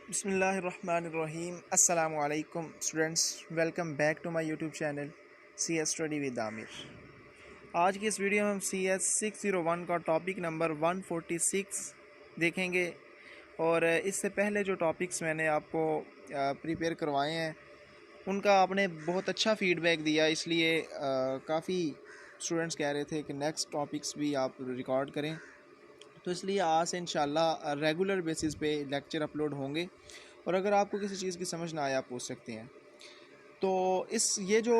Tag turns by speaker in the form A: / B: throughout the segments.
A: बिस्मिल्लाहिर्रहमानिर्रहीम। अस्सलामु अलैकुम students, welcome back to my YouTube channel C S study with Aamir. आज की इस वीडियो में हम सी एस 601 का टॉपिक नंबर 146 देखेंगे। और इससे पहले जो टॉपिक्स मैंने आपको प्रिपेयर करवाए हैं उनका आपने बहुत अच्छा फ़ीडबैक दिया, इसलिए काफ़ी स्टूडेंट्स कह रहे थे कि नेक्स्ट टॉपिक्स भी आप रिकॉर्ड करें। तो इसलिए आज से इंशाल्लाह रेगुलर बेसिस पे लेक्चर अपलोड होंगे। और अगर आपको किसी चीज़ की समझ ना आए आप पूछ सकते हैं। तो ये जो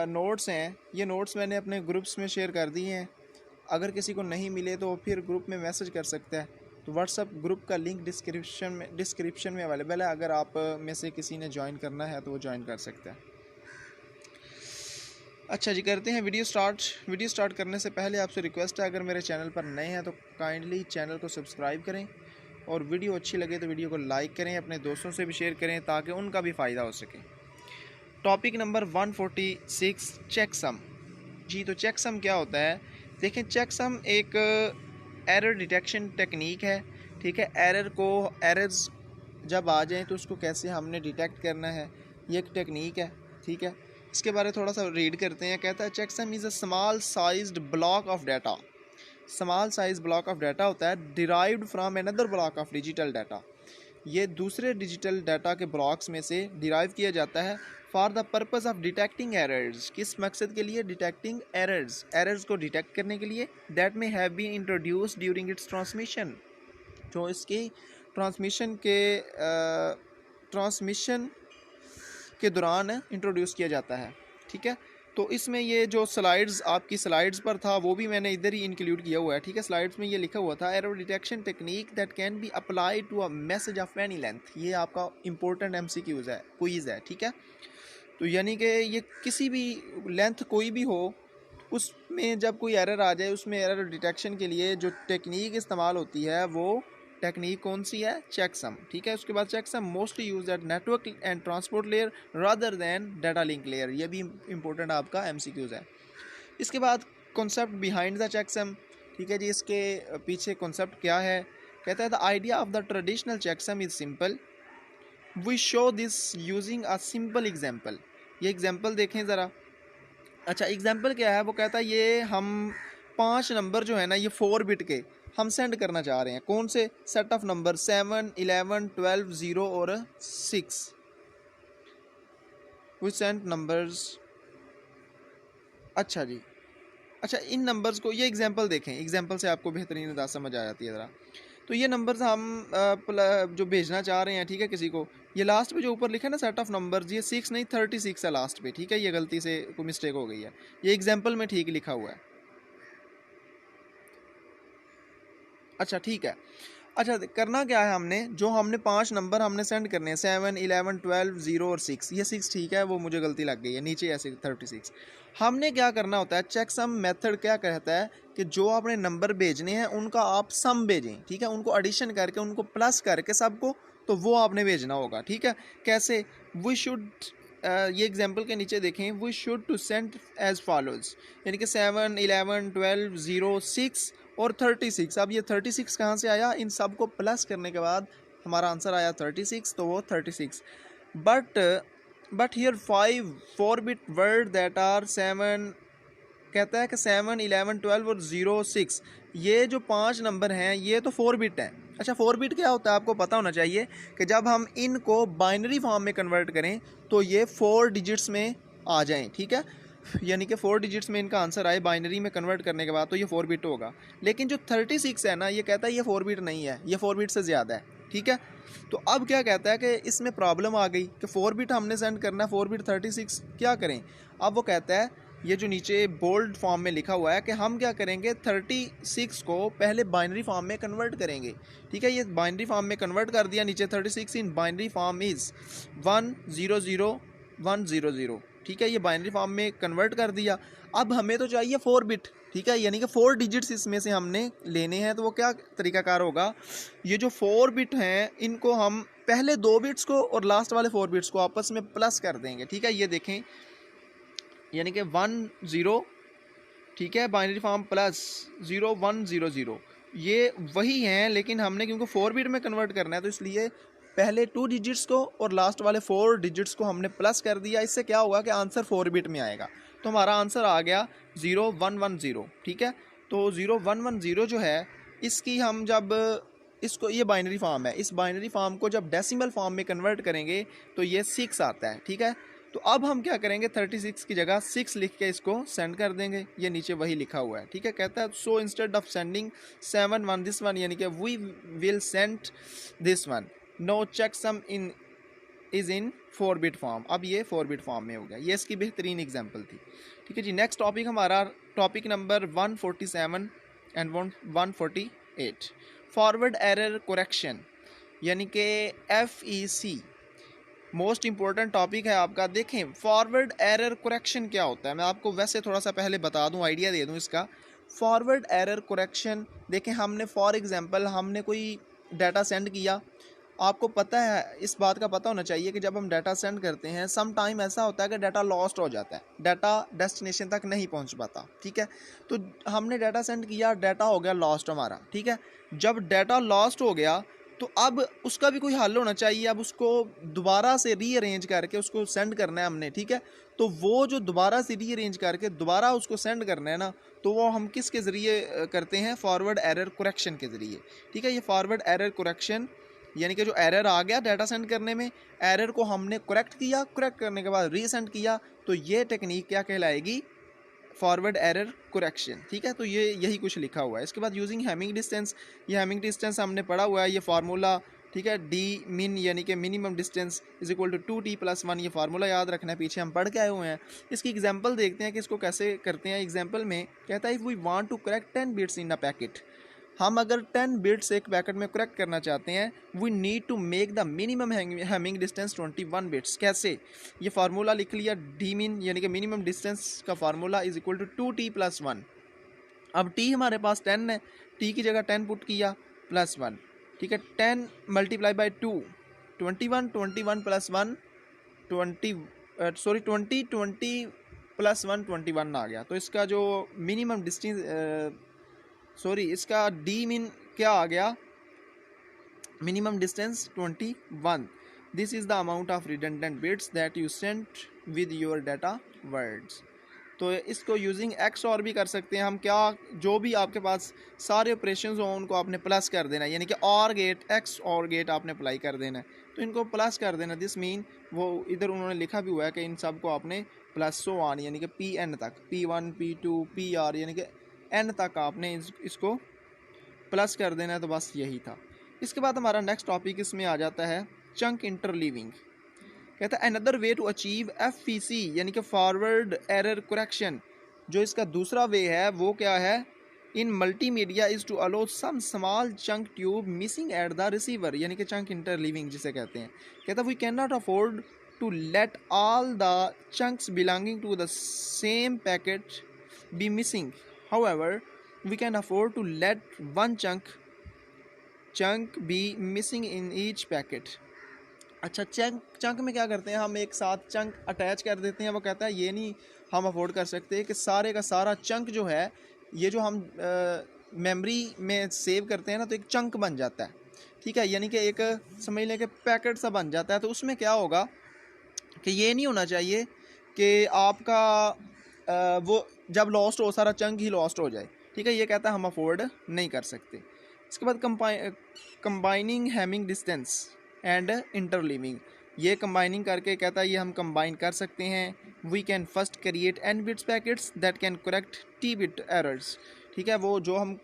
A: नोट्स हैं, ये नोट्स मैंने अपने ग्रुप्स में शेयर कर दिए हैं। अगर किसी को नहीं मिले तो फिर ग्रुप में मैसेज कर सकता है। तो व्हाट्सअप ग्रुप का लिंक डिस्क्रिप्शन में अवेलेबल है। अगर आप में से किसी ने ज्वाइन करना है तो वो ज्वाइन कर सकता है। अच्छा जी, करते हैं वीडियो स्टार्ट करने से पहले आपसे रिक्वेस्ट है, अगर मेरे चैनल पर नए हैं तो काइंडली चैनल को सब्सक्राइब करें और वीडियो अच्छी लगे तो वीडियो को लाइक करें, अपने दोस्तों से भी शेयर करें ताकि उनका भी फ़ायदा हो सके। Topic number 146, checksum. जी, तो चेकसम क्या होता है? देखें, चेकसम एक एरर डिटेक्शन टेक्निक है। ठीक है, एरर्स जब आ जाएँ तो उसको कैसे हमने डिटेक्ट करना है, ये एक टेक्निक है। ठीक है, इसके बारे में थोड़ा सा रीड करते हैं। कहता है checksum is a small sized block of data. Small size block of data होता है derived from another block of digital data. ये दूसरे डिजिटल डाटा के ब्लॉक्स में से डिराइव किया जाता है for the purpose of detecting errors. किस मकसद के लिए? डिटेक्टिंग एरर्स को डिटेक्ट करने के लिए। दैट में have been introduced during its transmission. जो इसकी ट्रांसमिशन के दौरान इंट्रोड्यूस किया जाता है। ठीक है, तो इसमें ये जो स्लाइड्स आपकी स्लाइड्स पर था वो भी मैंने इधर ही इंक्लूड किया हुआ है। ठीक है, स्लाइड्स में ये लिखा हुआ था error detection technique that can be applied to a message of any length. ये आपका इंपॉर्टेंट एमसीक्यूज है, क्विज है। ठीक है, तो यानी कि ये किसी भी लेंथ कोई भी हो, उसमें जब कोई एरर आ जाए उसमें एरर डिटेक्शन के लिए जो टेक्निक इस्तेमाल होती है वो टेक्निक कौन सी है? चेकसम। ठीक है, उसके बाद checksum mostly use at network and transport layer rather than data link layer. ये भी इंपॉर्टेंट आपका एमसीक्यूज है। इसके बाद कॉन्सेप्ट बिहाइंड द चेकसम। ठीक है जी, इसके पीछे कॉन्सेप्ट क्या है? कहता है the idea of the traditional checksum is simple. We show this using a simple example. ये एग्जाम्पल देखें ज़रा। अच्छा, एग्जाम्पल क्या है? वो कहता है ये हम 5 नंबर जो है ना, ये 4 बिट के हम सेंड करना चाह रहे हैं। कौन से? सेट ऑफ नंबर 7, 11, 12, 0 और 6। We send numbers. अच्छा जी, अच्छा इन नंबर्स को, ये एग्जांपल देखें, एग्जांपल से आपको बेहतरीन अंदाज समझ आ जाती है ज़रा। तो ये नंबर्स हम जो भेजना चाह रहे हैं, ठीक है, किसी को, ये लास्ट पे जो ऊपर लिखा है ना सेट ऑफ नंबर्स, ये 6 नहीं 36 है लास्ट पे। ठीक है, ये गलती से कोई मिस्टेक हो गई है, ये एग्जाम्पल में ठीक लिखा हुआ है। अच्छा ठीक है। अच्छा, करना क्या है हमने? जो हमने 5 नंबर हमने सेंड करने हैं, 7, 11, 12, 0 और 6। ये 6 ठीक है, वो मुझे गलती लग गई है, नीचे ऐसे 36। हमने क्या करना होता है? चेक सम मेथड क्या कहता है कि जो आपने नंबर भेजने हैं उनका आप सम भेजें। ठीक है, उनको एडिशन करके, उनको प्लस करके सबको, तो वो आपने भेजना होगा। ठीक है, कैसे? वी शुड ये एग्जाम्पल के नीचे देखें, we should to send as follows, यानी कि 7, 11, 12, 0, 6 और 36। अब ये 36 कहाँ से आया? इन सब को प्लस करने के बाद हमारा आंसर आया 36, तो वो 36। But here 4 bit word that are 7। कहता है कि 7, 11, 12 और 0, 6, ये जो 5 नंबर हैं ये तो 4 बिट हैं। अच्छा, 4 बिट क्या होता है आपको पता होना चाहिए कि जब हम इनको बाइनरी फॉर्म में कन्वर्ट करें तो ये 4 डिजिट्स में आ जाएं। ठीक है, यानी कि 4 डिजिट्स में इनका आंसर आए बाइनरी में कन्वर्ट करने के बाद, तो ये 4 बिट होगा। लेकिन जो 36 है ना, ये कहता है ये 4 बिट नहीं है, ये 4 बिट से ज़्यादा है। ठीक है, तो अब क्या कहता है कि इसमें प्रॉब्लम आ गई कि 4 बिट हमने सेंड करना है, 4 बिट 36, क्या करें? अब वो कहता है, ये जो नीचे बोल्ड फॉर्म में लिखा हुआ है कि हम क्या करेंगे, 36 को पहले बाइनरी फॉर्म में कन्वर्ट करेंगे। ठीक है, ये बाइनरी फॉर्म में कन्वर्ट कर दिया। नीचे 36 इन बाइनरी फॉर्म इज़ 1 0 0 1 0 0। ठीक है, ये बाइनरी फॉर्म में कन्वर्ट कर दिया। अब हमें तो चाहिए 4 बिट। ठीक है, यानी कि 4 डिजिट्स इसमें से हमने लेने हैं। तो वो क्या तरीकाकार होगा? ये जो 4 बिट हैं इनको हम पहले 2 बिट्स को और लास्ट वाले 4 बिट्स को आपस में प्लस कर देंगे। ठीक है, ये देखें, यानी कि 1 0, ठीक है, बाइनरी फॉर्म प्लस 0 1 0 0, ये वही हैं, लेकिन हमने क्योंकि 4 बिट में कन्वर्ट करना है तो इसलिए पहले 2 डिजिट्स को और लास्ट वाले 4 डिजिट्स को हमने प्लस कर दिया। इससे क्या होगा कि आंसर 4 बिट में आएगा। तो हमारा आंसर आ गया 0110, ठीक है। तो 0110 जो है, इसकी हम जब इसको, ये बाइनरी फॉर्म है, इस बाइनरी फॉर्म को जब डेसिमल फॉर्म में कन्वर्ट करेंगे तो ये 6 आता है, ठीक है। तो अब हम क्या करेंगे, 36 की जगह 6 लिख के इसको सेंड कर देंगे। ये नीचे वही लिखा हुआ है, ठीक है। कहता है so instead of sending 7 1 this one, यानी कि we will send this one, no checksum in is in 4 bit form. अब ये 4 बिट फॉर्म में हो गया। ये इसकी बेहतरीन एग्जाम्पल थी, ठीक है जी। नेक्स्ट टॉपिक हमारा topic number 147 and 148, forward error correction, यानी कि FEC। मोस्ट इंपॉर्टेंट टॉपिक है आपका। देखें फॉरवर्ड एरर करेक्शन क्या होता है, मैं आपको वैसे थोड़ा सा पहले बता दूं, आइडिया दे दूं इसका। फॉरवर्ड एरर करेक्शन, देखें हमने फॉर एग्जांपल हमने कोई डाटा सेंड किया। आपको पता है, इस बात का पता होना चाहिए कि जब हम डाटा सेंड करते हैं सम टाइम ऐसा होता है कि डाटा लॉस्ट हो जाता है, डाटा डेस्टिनेशन तक नहीं पहुंच पाता, ठीक है। तो हमने डाटा सेंड किया, डाटा हो गया लॉस्ट हमारा, ठीक है। जब डाटा लॉस्ट हो गया तो अब उसका भी कोई हल होना चाहिए। अब उसको दोबारा से रीअरेंज करके उसको सेंड करना है हमने, ठीक है। तो वो जो दोबारा से रीअरेंज करके दोबारा उसको सेंड करना है ना, तो वो हम किसके ज़रिए करते हैं, फॉरवर्ड एरर करेक्शन के ज़रिए, ठीक है। ये फॉरवर्ड एरर करेक्शन, यानी कि जो एरर आ गया डाटा सेंड करने में, एरर को हमने करेक्ट किया, करेक्ट करने के बाद रीसेंड किया, तो ये टेक्निक क्या कहलाएगी, फॉरवर्ड एरर करेक्शन, ठीक है। तो ये यही कुछ लिखा हुआ है। इसके बाद यूजिंग हैमिंग डिस्टेंस, ये हैमिंग डिस्टेंस हमने पढ़ा हुआ है, ये फार्मूला, ठीक है। डी मिन यानी कि minimum distance is equal to 2t+1, ये फार्मूला याद रखना है, पीछे हम पढ़ के आए हुए हैं। इसकी एग्जांपल देखते हैं कि इसको कैसे करते हैं। एग्जांपल में कहता है if we want to correct 10 bits in a packet, हम अगर 10 बिट्स एक पैकेट में करेक्ट करना चाहते हैं, we need to make the minimum Hamming distance 21 bits. कैसे, ये फार्मूला लिख लिया, डी मिन यानी कि मिनिमम डिस्टेंस का formula is equal to 2t+1। अब t हमारे पास 10 है, t की जगह 10 पुट किया +1, ठीक है। 10 मल्टीप्लाई बाई 2 21, 21 + 1 20 + 1 21 आ गया। तो इसका जो मिनिमम डिस्टेंस इसका डी मिन क्या आ गया, minimum distance 21। This is the amount of redundant bits that you sent with your data words. तो इसको यूजिंग एक्स और भी कर सकते हैं हम। क्या, जो भी आपके पास सारे ऑपरेशंस हों उनको आपने प्लस कर देना है, यानी कि और गेट, एक्स और गेट आपने अप्लाई कर देना है, तो इनको प्लस कर देना। दिस मीन, वो इधर उन्होंने लिखा भी हुआ है कि इन सब को आपने +1 यानी कि Pn तक, P1 P2 PR यानी कि n तक आपने इसको प्लस कर देना है। तो बस यही था। इसके बाद हमारा नेक्स्ट टॉपिक इसमें आ जाता है चंक इंटरलीविंग। कहता है another way to achieve FEC यानी कि फॉरवर्ड एरर करेक्शन, जो इसका दूसरा वे है वो क्या है, in multimedia is to allow some small chunk to be missing at the receiver, यानी कि चंक इंटरलीविंग जिसे कहते हैं। कहता है we can not afford to let all the chunks belonging to the same packet be missing, however we can afford to let one chunk be missing in each packet। अच्छा, chunk में क्या करते हैं हम, एक साथ चंक अटैच कर देते हैं। वो कहता है ये नहीं हम अफोर्ड कर सकते कि सारे का सारा चंक जो है, ये जो हम मेमोरी में सेव करते हैं ना, तो एक चंक बन जाता है, ठीक है। यानी कि एक समझ लें कि पैकेट सा बन जाता है। तो उसमें क्या होगा कि ये नहीं होना चाहिए कि आपका वो जब लॉस्ट हो सारा चंक ही लॉस्ट हो जाए, ठीक है। ये कहता है हम अफोर्ड नहीं कर सकते। इसके बाद combining Hamming distance and interleaving, ये कंबाइनिंग करके कहता है ये हम कंबाइन कर सकते हैं। We can first create n bits packets that can correct t bit errors, ठीक है। वो जो हम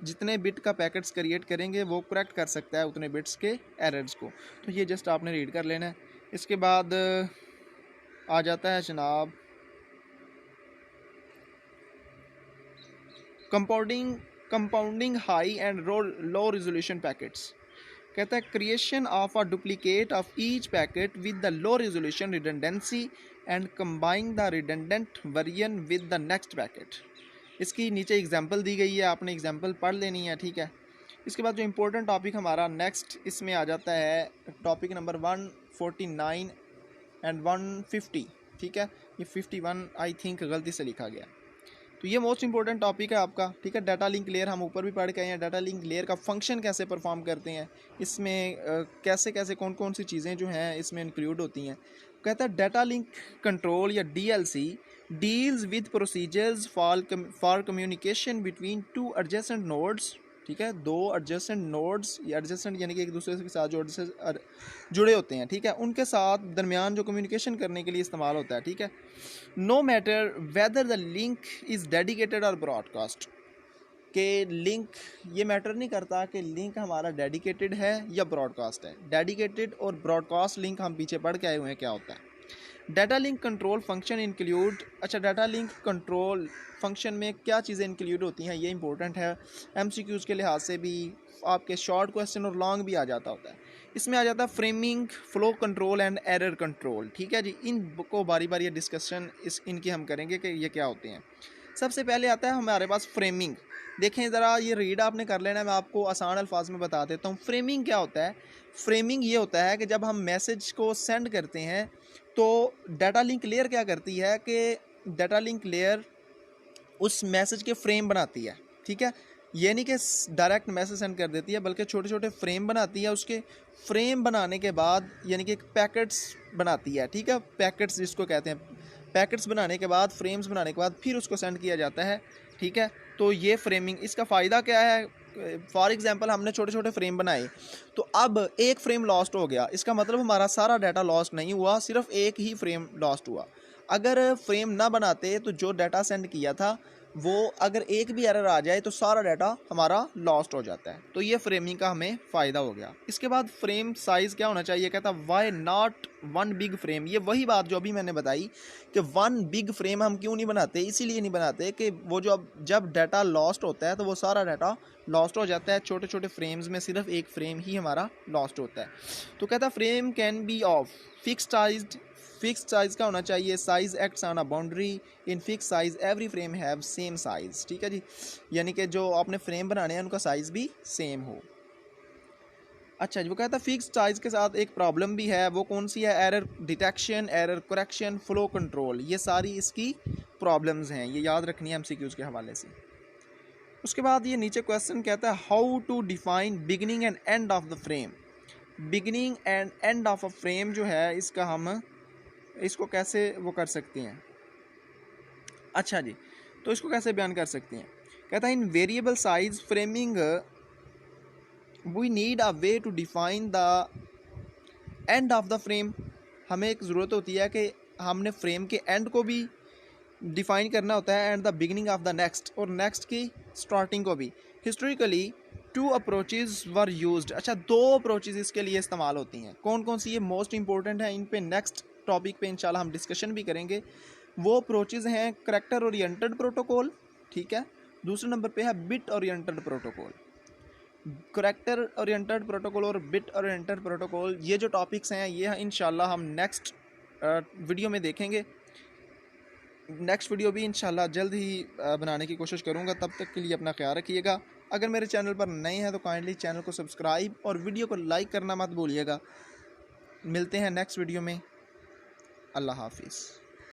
A: जितने बिट का पैकेट्स क्रिएट करेंगे वो करेक्ट कर सकता है उतने बिट्स के एरर्स को। तो ये जस्ट आपने रीड कर लेना है। इसके बाद आ जाता है जनाब compounding high and low resolution packets. कहता है creation of a duplicate of each packet with the low resolution redundancy and combine the redundant version with the next packet. इसकी नीचे एग्जांपल दी गई है, आपने एग्जांपल पढ़ लेनी है, ठीक है। इसके बाद जो इम्पोर्टेंट टॉपिक हमारा नेक्स्ट इसमें आ जाता है टॉपिक नंबर 149 एंड 150, ठीक है। ये 51 आई थिंक गलती से लिखा गया। तो तो ये मोस्ट इंपॉर्टेंट टॉपिक है आपका, ठीक है। डाटा लिंक लेयर हम ऊपर भी पढ़ के आए हैं, डाटा लिंक लेयर का फंक्शन कैसे परफॉर्म करते हैं, इसमें कैसे कैसे कौन कौन सी चीज़ें जो हैं इसमें इंक्लूड होती हैं। कहता है डाटा लिंक कंट्रोल या DLC deals with procedures for communication between two adjacent nodes, ठीक है। दो एडजेसेंट नोड्स, या एडजेसेंट यानी कि एक दूसरे के साथ जो जुड़े होते हैं, ठीक है, उनके साथ दरमियान जो कम्युनिकेशन करने के लिए इस्तेमाल होता है, ठीक है। No matter whether the link is dedicated और ब्रॉडकास्ट, के लिंक ये मैटर नहीं करता कि लिंक हमारा डेडिकेटेड है या ब्रॉडकास्ट है। डेडिकेटेड और ब्रॉडकास्ट लिंक हम पीछे पढ़ के आए हुए हैं क्या होता है। Data link control function include, अच्छा डाटा लिंक कंट्रोल फंक्शन में क्या चीज़ें इंक्लूड होती हैं ये इंपॉर्टेंट है, एमसीक्यूज़ के लिहाज से भी, आपके शॉर्ट क्वेश्चन और लॉन्ग भी आ जाता होता है। इसमें आ जाता है framing, flow control and error control, ठीक है जी। इन को बारी बारी डिस्कशन इनकी हम करेंगे कि ये क्या होते हैं। सबसे पहले आता है हमारे पास फ्रेमिंग। देखें ज़रा, ये रीड आपने कर लेना है, मैं आपको आसान अल्फाज में बता देता हूँ। फ्रेमिंग क्या होता है? फ्रेमिंग ये होता है कि जब हम मैसेज को सेंड करते हैं तो डाटा लिंक लेयर क्या करती है कि डाटा लिंक लेयर उस मैसेज के फ्रेम बनाती है, ठीक है। ये नहीं कि डायरेक्ट मैसेज सेंड कर देती है, बल्कि छोटे छोटे फ्रेम बनाती है। उसके फ्रेम बनाने के बाद यानी कि पैकेट्स बनाती है, ठीक है। पैकेट्स जिसको कहते हैं, पैकेट्स बनाने के बाद, फ्रेम्स बनाने के बाद फिर उसको सेंड किया जाता है, ठीक है। तो ये फ्रेमिंग, इसका फ़ायदा क्या है? फॉर एग्जांपल हमने छोटे छोटे फ्रेम बनाए, तो अब एक फ्रेम लॉस्ट हो गया, इसका मतलब हमारा सारा डाटा लॉस्ट नहीं हुआ, सिर्फ एक ही फ्रेम लॉस्ट हुआ। अगर फ्रेम ना बनाते तो जो डाटा सेंड किया था वो अगर एक भी एरर आ जाए तो सारा डाटा हमारा लॉस्ट हो जाता है। तो ये फ्रेमिंग का हमें फ़ायदा हो गया। इसके बाद फ्रेम साइज़ क्या होना चाहिए? कहता why not one big frame. ये वही बात जो अभी मैंने बताई कि वन बिग फ्रेम हम क्यों नहीं बनाते, इसीलिए नहीं बनाते कि वो जो जब डाटा लॉस्ट होता है तो वो सारा डाटा लॉस्ट हो जाता है। छोटे छोटे फ्रेम्स में सिर्फ एक फ्रेम ही हमारा लॉस्ट होता है। तो कहता frame can be of fixed size का होना चाहिए। Size acts on a boundary in fix size every frame have same size, ठीक है जी। यानी कि जो आपने फ्रेम बनाने हैं उनका साइज़ भी सेम हो। अच्छा जी, वो कहता है फिक्स्ड साइज़ के साथ एक प्रॉब्लम भी है। वो कौन सी है? Error detection, error correction, flow control, ये सारी इसकी प्रॉब्लम्स हैं, ये याद रखनी है एमसीक्यूज़ के हवाले से। उसके बाद ये नीचे क्वेश्चन कहता है how to define beginning and end of the frame. Beginning and end of a frame जो है इसका हम इसको कैसे वो कर सकते हैं? अच्छा जी, तो इसको कैसे बयान कर सकते हैं? कहता है in variable size framing we need a way to define the end of the frame. हमें एक ज़रूरत होती है कि हमने फ्रेम के एंड को भी डिफाइन करना होता है, and the beginning of the next, और नेक्स्ट की स्टार्टिंग को भी। Historically two approaches were used. अच्छा, दो अप्रोचेज इसके लिए इस्तेमाल होती हैं। कौन कौन सी? ये मोस्ट इंपॉर्टेंट है, इन पे नेक्स्ट टॉपिक पे इंशाल्लाह हम डिस्कशन भी करेंगे। वो अप्रोचेज हैं करैक्टर ओरिएंटेड प्रोटोकॉल, ठीक है। दूसरे नंबर पे है bit oriented protocol. Character oriented protocol और बिट ओरिएंटेड प्रोटोकॉल, ये जो टॉपिक्स हैं ये इंशाल्लाह हम नेक्स्ट वीडियो में देखेंगे। नेक्स्ट वीडियो भी इंशाल्लाह जल्द ही बनाने की कोशिश करूँगा। तब तक के लिए अपना ख्याल रखिएगा। अगर मेरे चैनल पर नए हैं तो काइंडली चैनल को सब्सक्राइब और वीडियो को लाइक करना मत भूलिएगा। मिलते हैं नेक्स्ट वीडियो में। अल्लाह हाफिज़।